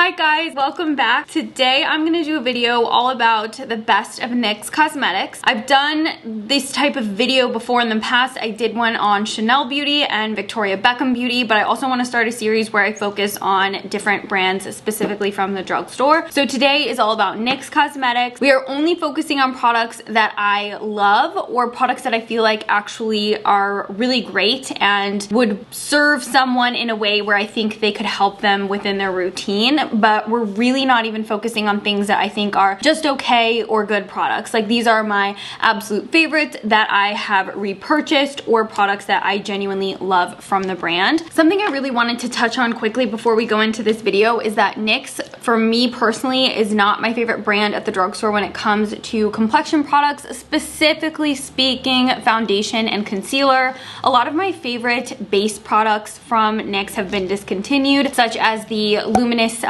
Hi guys, welcome back. Today I'm going to do a video all about the best of NYX Cosmetics. I've done this type of video before in the past. I did one on Chanel Beauty and Victoria Beckham Beauty, but I also want to start a series where I focus on different brands specifically from the drugstore. So today is all about NYX Cosmetics. We are only focusing on products that I love or products that I feel like actually are really great and would serve someone in a way where I think they could help them within their routine. But we're really not even focusing on things that I think are just okay or good products. Like these are my absolute favorites that I have repurchased or products that I genuinely love from the brand. Something I really wanted to touch on quickly before we go into this video is that NYX, for me personally, is not my favorite brand at the drugstore when it comes to complexion products, specifically speaking foundation and concealer. A lot of my favorite base products from NYX have been discontinued, such as the Luminous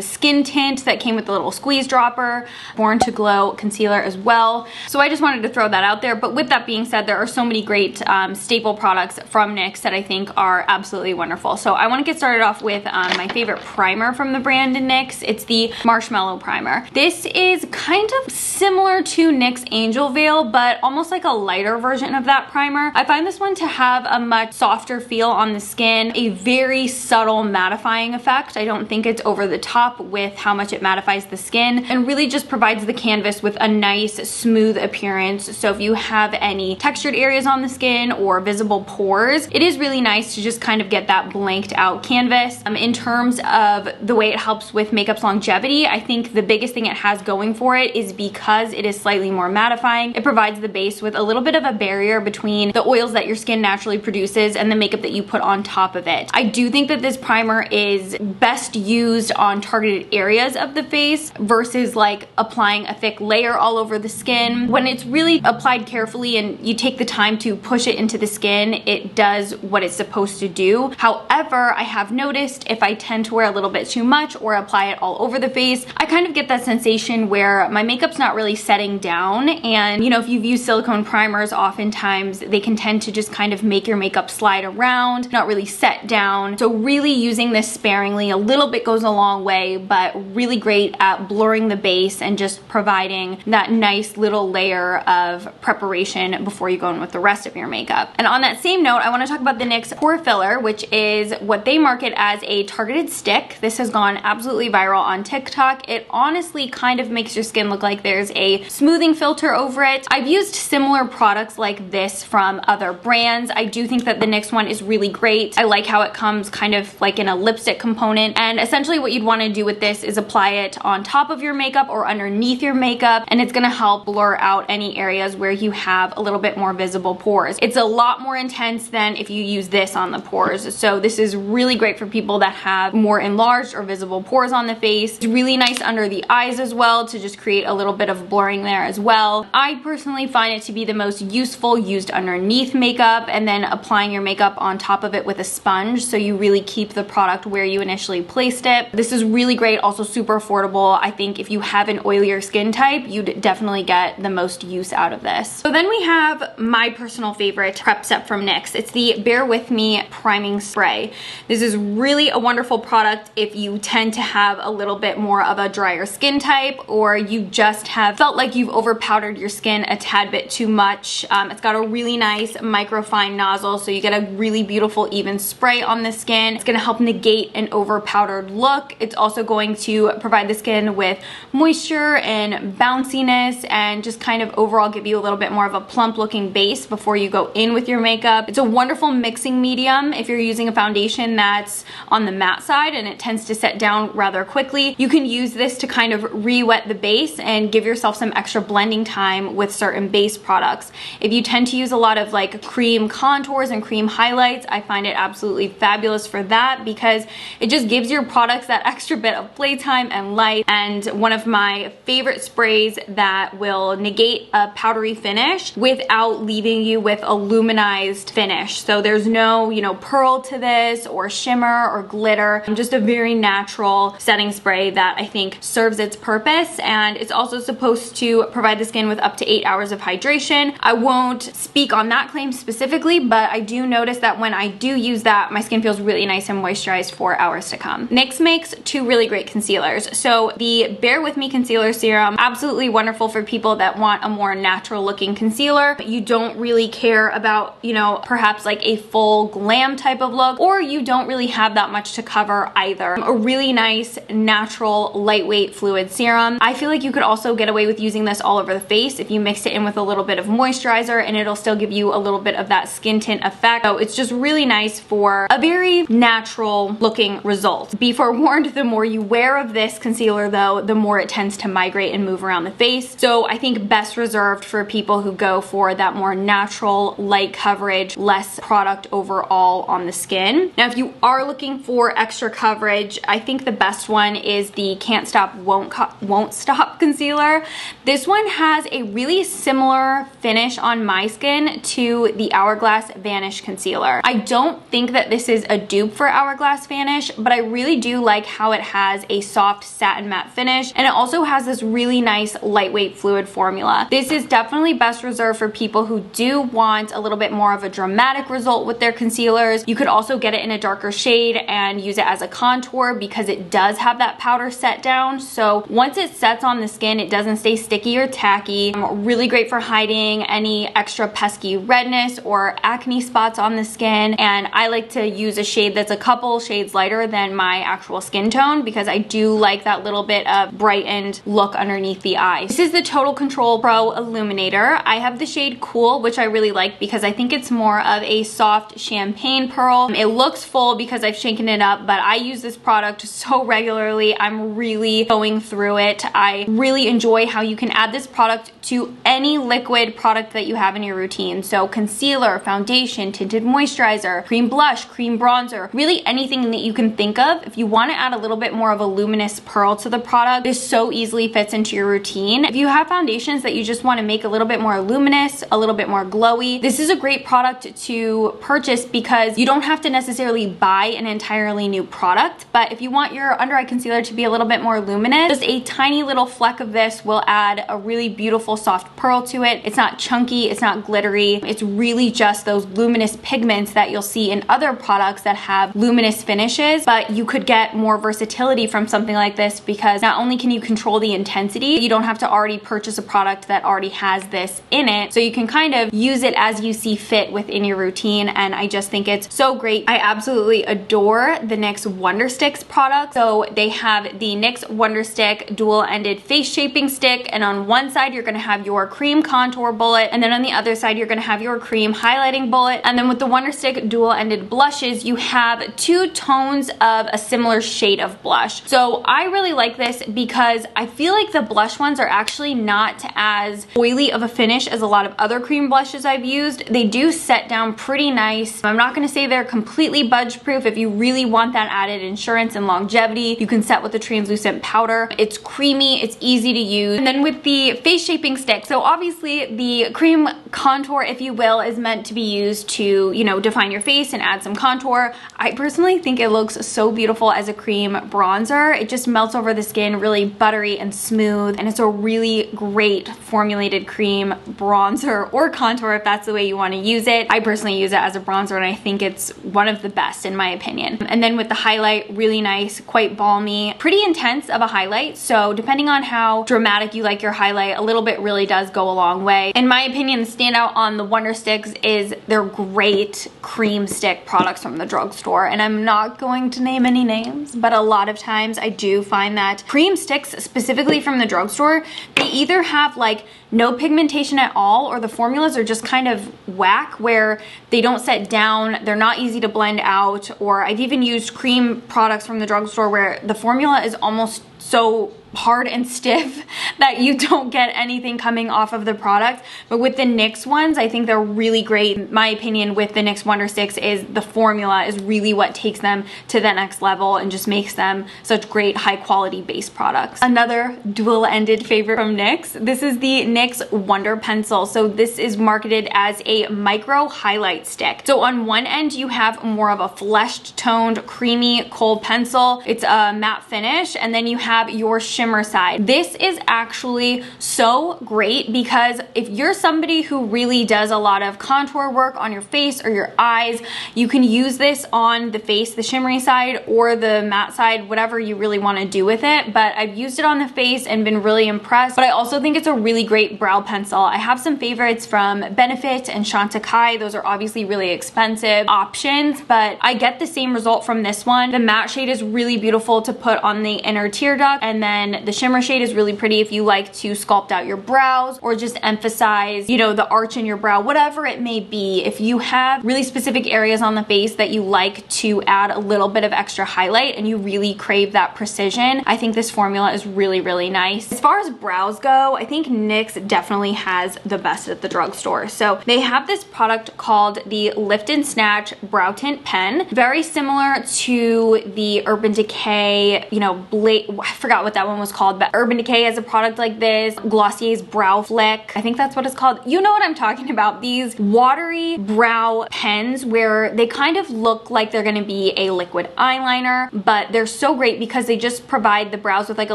skin tint that came with the little squeeze dropper, Born to Glow concealer as well. So I just wanted to throw that out there. But with that being said, there are so many great staple products from NYX that I think are absolutely wonderful. So I want to get started off with my favorite primer from the brand in NYX. It's the Marshmallow Primer. This is kind of similar to NYX Angel Veil, but almost like a lighter version of that primer. I find this one to have a much softer feel on the skin, a very subtle mattifying effect. I don't think it's over the top with how much it mattifies the skin, and really just provides the canvas with a nice smooth appearance. So if you have any textured areas on the skin or visible pores, it is really nice to just kind of get that blanked out canvas. In terms of the way it helps with makeup's longevity, I think the biggest thing it has going for it is because it is slightly more mattifying, it provides the base with a little bit of a barrier between the oils that your skin naturally produces and the makeup that you put on top of it. I do think that this primer is best used on targeted areas of the face versus like applying a thick layer all over the skin. When it's really applied carefully and you take the time to push it into the skin, it does what it's supposed to do. However, I have noticed if I tend to wear a little bit too much or apply it all over the face, I kind of get that sensation where my makeup's not really setting down. And you know, if you've used silicone primers, oftentimes they can tend to just kind of make your makeup slide around, not really set down. So really using this sparingly, a little bit goes a long way, but really great at blurring the base and just providing that nice little layer of preparation before you go in with the rest of your makeup. And on that same note, I want to talk about the NYX Pore Filler, which is what they market as a targeted stick. This has gone absolutely viral on TikTok. It honestly kind of makes your skin look like there's a smoothing filter over it. I've used similar products like this from other brands. I do think that the NYX one is really great. I like how it comes kind of like in a lipstick component, and essentially what you'd want to do with this is apply it on top of your makeup or underneath your makeup, and it's going to help blur out any areas where you have a little bit more visible pores. It's a lot more intense than if you use this on the pores, so this is really great for people that have more enlarged or visible pores on the face. It's really nice under the eyes as well to just create a little bit of blurring there as well. I personally find it to be the most useful used underneath makeup and then applying your makeup on top of it with a sponge, so you really keep the product where you initially placed it. This is really great, also super affordable. I think if you have an oilier skin type, you'd definitely get the most use out of this. So then we have my personal favorite prep set from NYX. It's the Bear With Me Priming Spray. This is really a wonderful product if you tend to have a little bit more of a drier skin type, or you just have felt like you've over powdered your skin a tad bit too much. It's got a really nice microfine nozzle, so you get a really beautiful even spray on the skin. It's going to help negate an over powdered look. It's also going to provide the skin with moisture and bounciness and just kind of overall give you a little bit more of a plump looking base before you go in with your makeup. It's a wonderful mixing medium if you're using a foundation that's on the matte side and it tends to set down rather quickly. You can use this to kind of re-wet the base and give yourself some extra blending time with certain base products. If you tend to use a lot of like cream contours and cream highlights, I find it absolutely fabulous for that because it just gives your products that extra bit of playtime and light. And one of my favorite sprays that will negate a powdery finish without leaving you with a luminized finish. So there's no, you know, pearl to this or shimmer or glitter. Just a very natural setting spray that I think serves its purpose, and it's also supposed to provide the skin with up to 8 hours of hydration. I won't speak on that claim specifically, but I do notice that when I do use that, my skin feels really nice and moisturized for hours to come. NYX makes two really great concealers. So the Bear With Me Concealer Serum, absolutely wonderful for people that want a more natural looking concealer. You don't really care about, you know, perhaps like a full glam type of look, or you don't really have that much to cover either. A really nice, natural, lightweight fluid serum. I feel like you could also get away with using this all over the face if you mix it in with a little bit of moisturizer, and it'll still give you a little bit of that skin tint effect. So it's just really nice for a very natural looking result. Be forewarned, the more you wear of this concealer though, the more it tends to migrate and move around the face. So I think best reserved for people who go for that more natural, light coverage, less product overall on the skin. Now, if you are looking for extra coverage, I think the best one is the Can't Stop, Won't Stop concealer. This one has a really similar finish on my skin to the Hourglass Vanish concealer. I don't think that this is a dupe for Hourglass Vanish, but I really do like how it has a soft satin matte finish, and it also has this really nice lightweight fluid formula. This is definitely best reserved for people who do want a little bit more of a dramatic result with their concealers. You could also get it in a darker shade and use it as a contour because it does have that powder set down. So once it sets on the skin, it doesn't stay sticky or tacky. Really great for hiding any extra pesky redness or acne spots on the skin. And I like to use a shade that's a couple shades lighter than my actual skin tone because I do like that little bit of brightened look underneath the eye. This is the Total Control Pro Illuminator. I have the shade Cool, which I really like because I think it's more of a soft champagne pearl. It looks full because I've shaken it up, but I use this product so regularly. I'm really going through it. I really enjoy how you can add this product to any liquid product that you have in your routine. So concealer, foundation, tinted moisturizer, cream blush, cream bronzer, really anything that you can think of. If you want to add a little bit more of a luminous pearl to the product, this so easily fits into your routine. If you have foundations that you just want to make a little bit more luminous, a little bit more glowy, this is a great product to purchase because you don't have to necessarily buy an entirely new product. But if you want your under eye concealer to be a little bit more luminous, just a tiny little fleck of this will add a really beautiful soft pearl to it. It's not chunky, it's not glittery. It's really just those luminous pigments that you'll see in other products that have luminous finishes, but you could get more versatility from something like this because not only can you control the intensity, you don't have to already purchase a product that already has this in it. So you can kind of use it as you see fit within your routine, and I just think it's so great. I absolutely adore the NYX Wonder Sticks product. So they have the NYX Wonder Stick dual-ended face shaping stick, and on one side you're going to have your cream contour bullet, and then on the other side you're going to have your cream highlighting bullet. And then with the Wonder Stick dual-ended blushes, you have two tones of a similar shade of blush. So I really like this because I feel like the blush ones are actually not as oily of a finish as a lot of other cream blushes I've used. They do set down pretty nice. I'm not going to say they're completely budge proof. If you really want that added insurance and longevity, you can set with a translucent powder. It's creamy, it's easy to use. And then with the face shaping stick, so obviously the cream contour, if you will, is meant to be used to, you know, define your face and add some contour. I personally think it looks so beautiful as a cream bronzer. It just melts over the skin, really buttery and smooth, and it's a really great formulated cream bronzer or contour if that's the way you want to use it. I personally use it as a bronzer and I think it's one of the best in my opinion. And then with the highlight, really nice, quite balmy, pretty intense of a highlight. So depending on how dramatic you like your highlight, a little bit really does go a long way. In my opinion, the standout on the Wonder Sticks is their great cream stick products from the drugstore. And I'm not going to name any names, but a lot of times I do find that cream sticks specifically from the drugstore, they either have like no pigmentation at all, or the formulas are just kind of whack where they don't set down, they're not easy to blend out. Or I've even used cream products from the drugstore where the formula is almost so hard and stiff that you don't get anything coming off of the product. But with the NYX ones, I think they're really great. In my opinion, with the NYX Wonder Sticks, is the formula is really what takes them to the next level and just makes them such great high quality base products. Another dual-ended favorite from NYX, this is the NYX Wonder Pencil. So this is marketed as a micro highlight stick. So on one end you have more of a fleshed toned creamy cold pencil. It's a matte finish, and then you have your shimmer shimmer side. This is actually so great because if you're somebody who really does a lot of contour work on your face or your eyes, you can use this on the face, the shimmery side or the matte side, whatever you really want to do with it. But I've used it on the face and been really impressed. But I also think it's a really great brow pencil. I have some favorites from Benefit and Chantecaille. Those are obviously really expensive options, but I get the same result from this one. The matte shade is really beautiful to put on the inner tear duct, and then the shimmer shade is really pretty if you like to sculpt out your brows or just emphasize, you know, the arch in your brow, whatever it may be. If you have really specific areas on the face that you like to add a little bit of extra highlight and you really crave that precision, I think this formula is really, really nice. As far as brows go, I think NYX definitely has the best at the drugstore. So they have this product called the Lift and Snatch Brow Tint Pen, very similar to the Urban Decay, you know, I forgot what that one was called, but Urban Decay has a product like this, Glossier's Brow Flick, I think that's what it's called. You know what I'm talking about, these watery brow pens where they kind of look like they're gonna be a liquid eyeliner, but they're so great because they just provide the brows with like a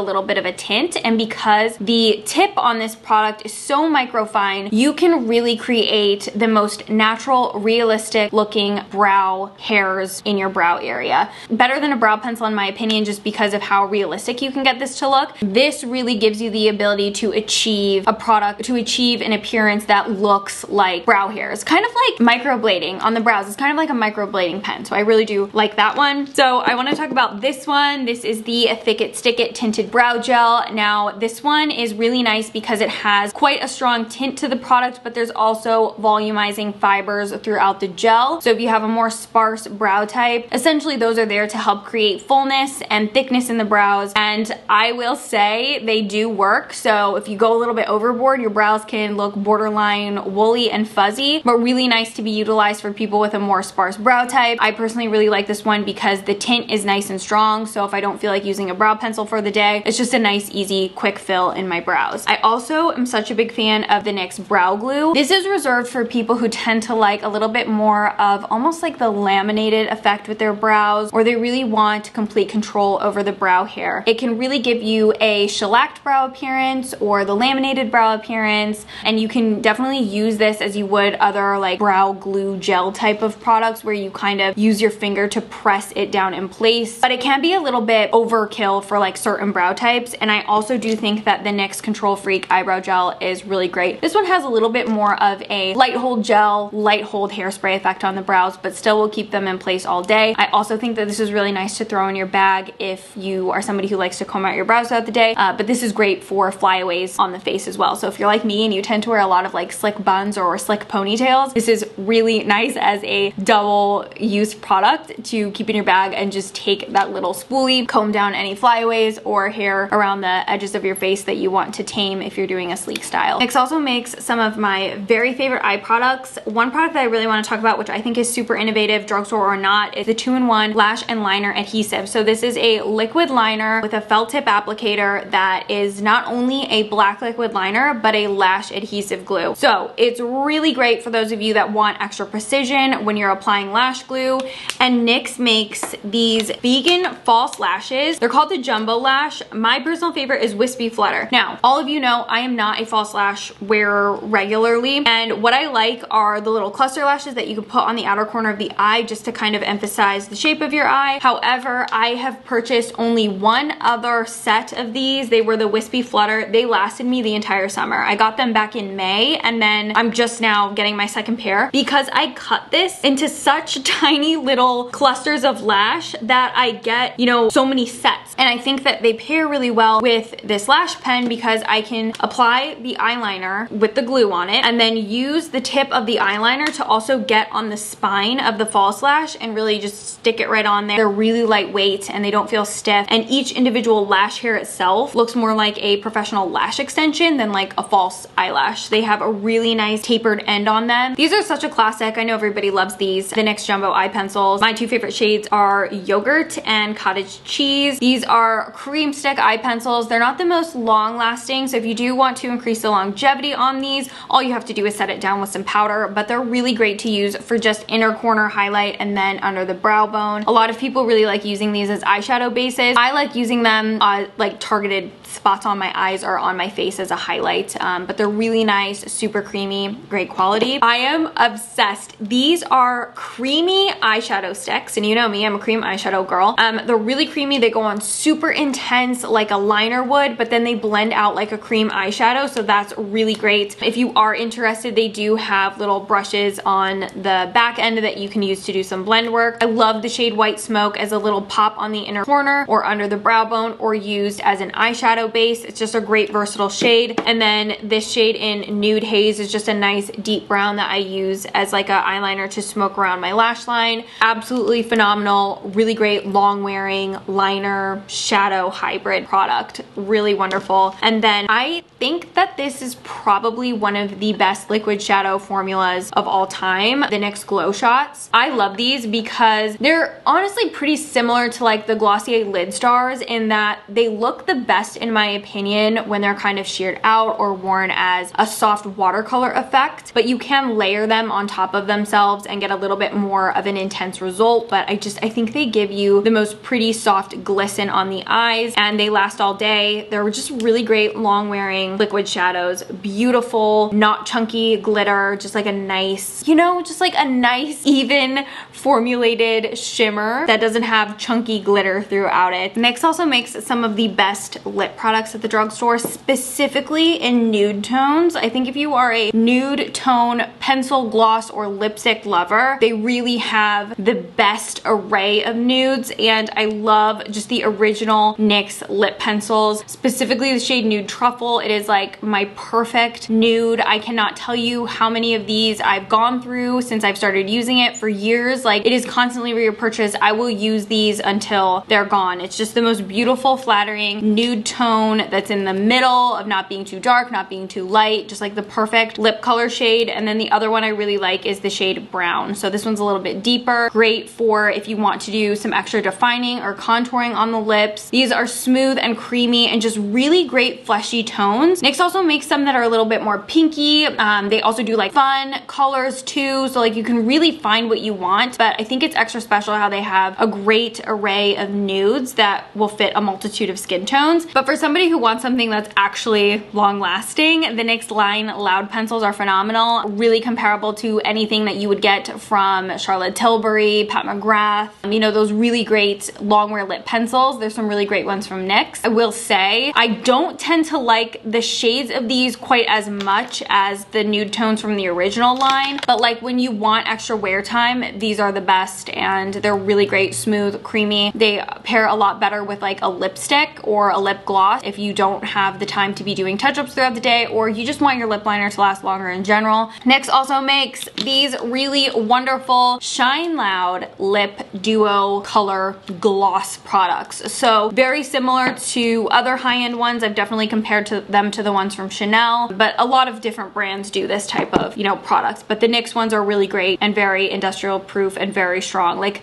little bit of a tint, and because the tip on this product is so microfine, you can really create the most natural, realistic looking brow hairs in your brow area. Better than a brow pencil in my opinion, just because of how realistic you can get this to look. This really gives you the ability to achieve an appearance that looks like brow hairs. Kind of like microblading on the brows. It's kind of like a microblading pen, so I really do like that one. So I want to talk about this one. This is the Thick It Stick It Tinted Brow Gel. Now this one is really nice because it has quite a strong tint to the product, but there's also volumizing fibers throughout the gel. So if you have a more sparse brow type, essentially those are there to help create fullness and thickness in the brows, and I will say they do work. So if you go a little bit overboard, your brows can look borderline woolly and fuzzy, but really nice to be utilized for people with a more sparse brow type. I personally really like this one because the tint is nice and strong, so if I don't feel like using a brow pencil for the day, it's just a nice, easy, quick fill in my brows. I also am such a big fan of the NYX Brow Glue. This is reserved for people who tend to like a little bit more of almost like the laminated effect with their brows, or they really want complete control over the brow hair. It can really give you a shellacked brow appearance or the laminated brow appearance, and you can definitely use this as you would other like brow glue gel type of products where you kind of use your finger to press it down in place, but it can be a little bit overkill for like certain brow types. And I also do think that the NYX Control Freak Eyebrow Gel is really great. This one has a little bit more of a light hold gel, light hold hairspray effect on the brows, but still will keep them in place all day. I also think that this is really nice to throw in your bag if you are somebody who likes to comb out your brows throughout the day, but this is great for flyaways on the face as well. So if you're like me and you tend to wear a lot of like slick buns or slick ponytails, this is really nice as a double use product to keep in your bag and just take that little spoolie, comb down any flyaways or hair around the edges of your face that you want to tame if you're doing a sleek style. NYX also makes some of my very favorite eye products. One product that I really want to talk about, which I think is super innovative, drugstore or not, is the 2-in-1 Lash and Liner Adhesive. So this is a liquid liner with a felt tip applicator that is not only a black liquid liner, but a lash adhesive glue. So it's really great for those of you that want extra precision when you're applying lash glue. And NYX makes these vegan false lashes. They're called the Jumbo Lash. My personal favorite is Wispy Flutter. Now, all of you know I am not a false lash wearer regularly, and what I like are the little cluster lashes that you can put on the outer corner of the eye just to kind of emphasize the shape of your eye. However, I have purchased only one other set of these. They were the Wispy Flutter. They lasted me the entire summer. I got them back in May, and then I'm just now getting my second pair because I cut this into such tiny little clusters of lash that I get, you know, so many sets. And I think that they pair really well with this lash pen because I can apply the eyeliner with the glue on it and then use the tip of the eyeliner to also get on the spine of the false lash and really just stick it right on there. They're really lightweight and they don't feel stiff, and each individual lash hair itself looks more like a professional lash extension than like a false eyelash. They have a really nice tapered end on them. These are such a classic. I know everybody loves these. The NYX Jumbo eye pencils. My two favorite shades are Yogurt and Cottage Cheese. These are cream stick eye pencils. They're not the most long lasting, so if you do want to increase the longevity on these, all you have to do is set it down with some powder, but they're really great to use for just inner corner highlight and then under the brow bone. A lot of people really like using these as eyeshadow bases. I like using them like targeted spots on my eyes or on my face as a highlight, but they're really nice, super creamy, great quality. I am obsessed. These are creamy eyeshadow sticks, and you know me, I'm a cream eyeshadow girl. They're really creamy. They go on super intense like a liner would, but then they blend out like a cream eyeshadow, so that's really great. If you are interested, they do have little brushes on the back end that you can use to do some blend work. I love the shade White Smoke as a little pop on the inner corner or under the brow bone, or used as an eyeshadow base. It's just a great versatile shade. And then this shade in Nude Haze is just a nice deep brown that I use as like an eyeliner to smoke around my lash line. Absolutely phenomenal, really great long wearing liner shadow hybrid product. Really wonderful. And then I think that this is probably one of the best liquid shadow formulas of all time, the NYX Glow Shots. I love these because they're honestly pretty similar to like the Glossier Lid Stars in that they look the best in my opinion when they're kind of sheared out or worn as a soft watercolor effect, but you can layer them on top of themselves and get a little bit more of an intense result. But I think they give you the most pretty soft glisten on the eyes, and they last all day. They're just really great long wearing liquid shadows. Beautiful, not chunky glitter, just like a nice, you know, just like a nice even formulated shimmer that doesn't have chunky glitter throughout it. NYX also makes some of the best lip products at the drugstore, specifically in nude tones. I think if you are a nude tone pencil, gloss, or lipstick lover, they really have the best array of nudes, and I love just the original NYX lip pencils, specifically the shade Nude Truffle. It is like my perfect nude. I cannot tell you how many of these I've gone through since I've started using it for years. Like, it is constantly repurchased. I will use these until they're gone. It's just the most beautiful, flattering nude tone that's in the middle of not being too dark, not being too light, just like the perfect lip color shade. And then the other one I really like is the shade Brown. So this one's a little bit deeper, great for if you want to do some extra defining or contouring on the lips. These are smooth and creamy and just really great fleshy tones. NYX also makes some that are a little bit more pinky. They also do like fun colors too, so like you can really find what you want. But I think it's extra special how they have a great array of nudes that will fit a multitude of skin tones. But for somebody who wants something that's actually long lasting, the NYX line Loud pencils are phenomenal, really comparable to anything that you would get from Charlotte Tilbury, Pat McGrath, you know, those really great long wear lip pencils. There's some really great ones from NYX. I will say I don't tend to like the shades of these quite as much as the nude tones from the original line, but like when you want extra wear time, these are the best, and they're really great, smooth, creamy. They pair a lot better with like a lipstick or a lip gloss if you don't have the time to be doing touch-ups throughout the day, or you just want your lip liner to last longer in general. NYX also makes these really wonderful Shine Loud Lip Duo Color Gloss products. So very similar to other high-end ones. I've definitely compared them to the ones from Chanel, but a lot of different brands do this type of, you know, products. But the NYX ones are really great and very industrial proof and very strong. Like,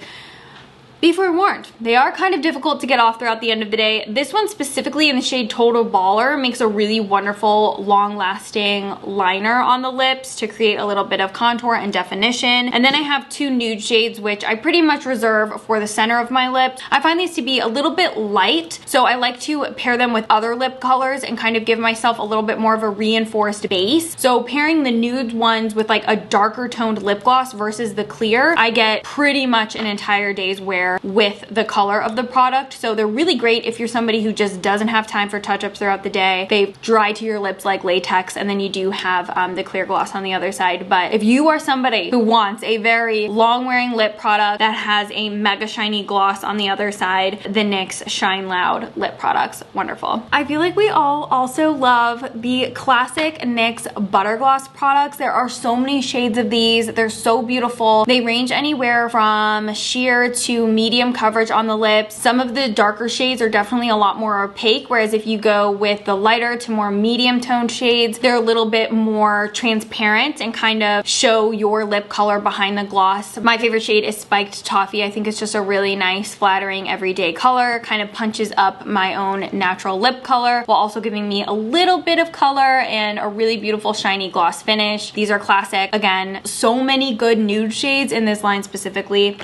be forewarned, they are kind of difficult to get off throughout the end of the day. This one specifically in the shade Total Baller makes a really wonderful long-lasting liner on the lips to create a little bit of contour and definition. And then I have two nude shades which I pretty much reserve for the center of my lips. I find these to be a little bit light, so I like to pair them with other lip colors and kind of give myself a little bit more of a reinforced base. So pairing the nude ones with like a darker toned lip gloss versus the clear, I get pretty much an entire day's wear with the color of the product. So they're really great if you're somebody who just doesn't have time for touch-ups throughout the day. They dry to your lips like latex, and then you do have the clear gloss on the other side. But if you are somebody who wants a very long-wearing lip product that has a mega shiny gloss on the other side, the NYX Shine Loud lip products, wonderful. I feel like we all also love the classic NYX Butter Gloss products. There are so many shades of these. They're so beautiful. They range anywhere from sheer to medium coverage on the lips. Some of the darker shades are definitely a lot more opaque, whereas if you go with the lighter to more medium toned shades, they're a little bit more transparent and kind of show your lip color behind the gloss. My favorite shade is Spiked Toffee. I think it's just a really nice, flattering, everyday color. Kind of punches up my own natural lip color while also giving me a little bit of color and a really beautiful shiny gloss finish. These are classic. Again, so many good nude shades in this line specifically.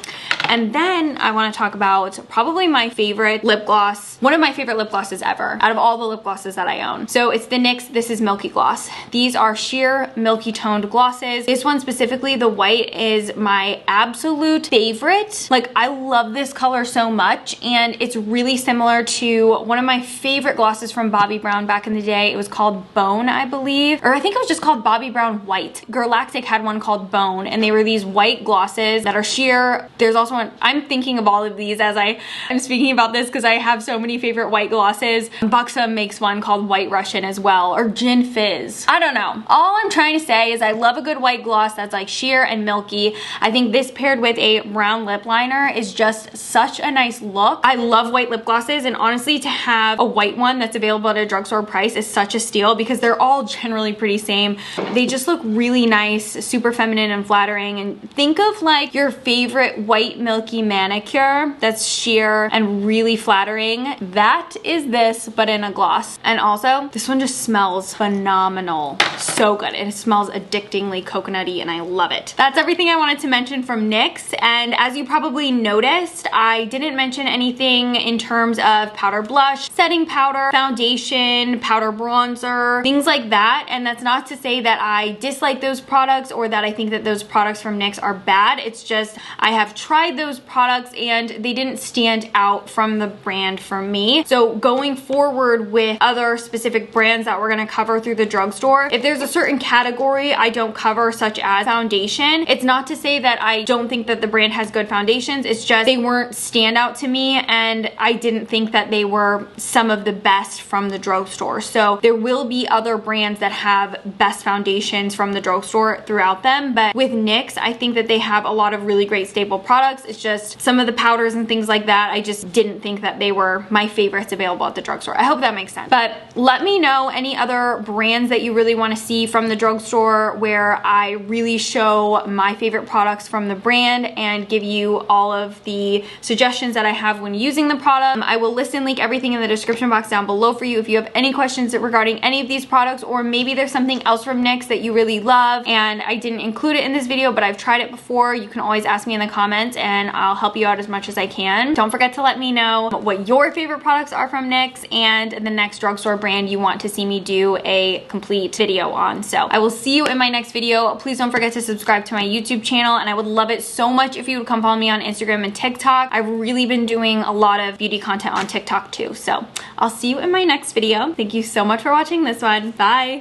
And then I want to talk about probably my favorite lip gloss, one of my favorite lip glosses ever, out of all the lip glosses that I own. So it's the NYX, this is Milky Gloss. These are sheer milky toned glosses. This one specifically, the white, is my absolute favorite. Like, I love this color so much, and it's really similar to one of my favorite glosses from Bobbi Brown back in the day. It was called Bone, I believe, or I think it was just called Bobbi Brown White. Galactic had one called Bone, and they were these white glosses that are sheer. There's also one, I'm thinking of all of these as I'm speaking about this because I have so many favorite white glosses. Buxom makes one called White Russian as well, or Gin Fizz. I don't know. All I'm trying to say is I love a good white gloss that's like sheer and milky. I think this paired with a brown lip liner is just such a nice look. I love white lip glosses, and honestly, to have a white one that's available at a drugstore price is such a steal because they're all generally pretty same. They just look really nice, super feminine and flattering. And think of like your favorite white milky manicure that's sheer and really flattering. That is this, but in a gloss. And also, this one just smells phenomenal. So good. It smells addictingly coconutty, and I love it. That's everything I wanted to mention from NYX. And as you probably noticed, I didn't mention anything in terms of powder blush, setting powder, foundation, powder bronzer, things like that. And that's not to say that I dislike those products or that I think that those products from NYX are bad. It's just I have tried those products and they didn't stand out from the brand for me. So going forward with other specific brands that we're gonna cover through the drugstore, if there's a certain category I don't cover, such as foundation, it's not to say that I don't think that the brand has good foundations. It's just they weren't standout to me, and I didn't think that they were some of the best from the drugstore. So there will be other brands that have best foundations from the drugstore throughout them, but with NYX, I think that they have a lot of really great staple products. It's just some of the powders and things like that, I just didn't think that they were my favorites available at the drugstore. I hope that makes sense. But let me know any other brands that you really want to see from the drugstore where I really show my favorite products from the brand and give you all of the suggestions that I have when using the product. I will list and link everything in the description box down below for you if you have any questions regarding any of these products, or maybe there's something else from NYX that you really love and I didn't include it in this video, but I've tried it before. You can always ask me in the comments and I'll help you out as much as I can. Don't forget to let me know what your favorite products are from NYX and the next drugstore brand you want to see me do a complete video on. So I will see you in my next video. Please don't forget to subscribe to my YouTube channel, and I would love it so much if you would come follow me on Instagram and TikTok. I've really been doing a lot of beauty content on TikTok too. So I'll see you in my next video. Thank you so much for watching this one. Bye.